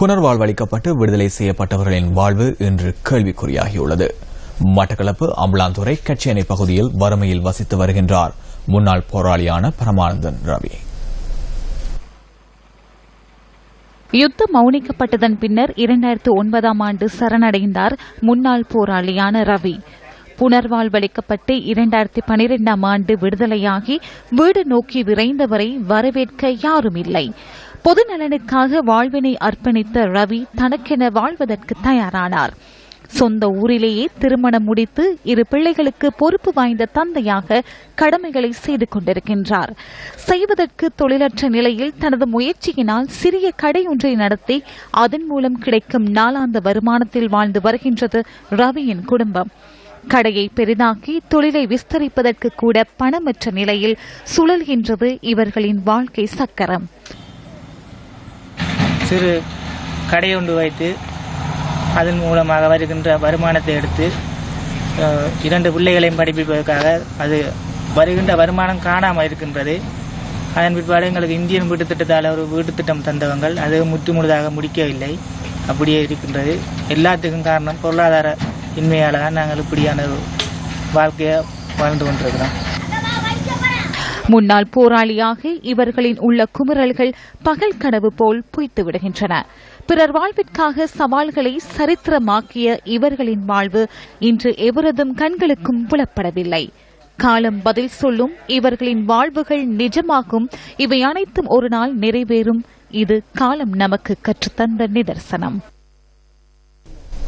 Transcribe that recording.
புனர்வாழ்வளிக்கப்பட்டு விடுதலை செய்யப்பட்டவர்களின் வாழ்வு இன்று கேள்விக்குறியாகியுள்ளது. மட்டக்களப்பு அம்பலாந்துறை கட்சியணை பகுதியில் வறுமையில் வசித்து வருகின்றார் முன்னாள் போராளியான பரமானந்தன் ரவி. யுத்தம் மௌனிக்கப்பட்டதன் பின்னர் 2009ஆம் ஆண்டு சரணடைந்தார் முன்னாள் போராளியான ரவி. புனர்வாழ்வளிக்கப்பட்டு 2012ஆம் ஆண்டு விடுதலையாகி வீடு நோக்கி விரைந்தவரை வரவேற்க யாரும் இல்லை. பொது நலனுக்காக வாழ்வினை அர்ப்பணித்த ரவி தனக்கென வாழ்வதற்கு தயாரானார். சொந்த ஊரிலேயே திருமணம் முடித்து 2 பிள்ளைகளுக்கு பொறுப்பு வாய்ந்த தந்தையாக கடமைகளை செய்து கொண்டிருக்கின்றார். செய்வதற்கு தொழிலற்ற நிலையில் தனது முயற்சியினால் சிறிய கடை ஒன்றை நடத்தி அதன் மூலம் கிடைக்கும் நாளாந்த வருமானத்தில் வாழ்ந்து வருகின்றது ரவியின் குடும்பம். கடையை பெரிதாக்கி தொழிலை விஸ்தரிப்பதற்கு கூட பணமற்ற நிலையில் சுழல்கின்றது இவர்களின் வாழ்க்கை சக்கரம். சிறு கடை ஒன்று வைத்து அதன் மூலமாக வருகின்ற வருமானத்தை எடுத்து 2 பிள்ளைகளையும் படிப்பிப்பதற்காக அது வருகின்ற வருமானம் காணாமல் இருக்கின்றது. அதன் பிற்பாடு எங்களுக்கு இந்தியன் வீட்டு திட்டத்தால் ஒரு வீட்டு திட்டம் தந்தவங்கள் அது முழுதாக முடிக்கவில்லை. அப்படியே இருக்கின்றது. எல்லாத்துக்கும் காரணம் பொருளாதார இன்மையால் தான் நாங்கள் இப்படியான வாழ்க்கையை வாழ்ந்து கொண்டிருக்கிறோம். முன்னாள் போராளியாக இவர்களின் உள்ள குமுறல்கள் பகல் கனவு போல் பொய்த்து விடுகின்றன. பிறர் வாழ்விற்காக சவால்களை சரித்திரமாக்கிய இவர்களின் வாழ்வு இன்று எவரதும் கண்களுக்கும் புலப்படவில்லை. காலம் பதில் சொல்லும். இவர்களின் வாழ்வுகள் நிஜமாகும். இவை அனைத்தும் ஒரு நாள் நிறைவேறும். இது காலம் நமக்கு கற்றுத்தந்த நிதர்சனம்.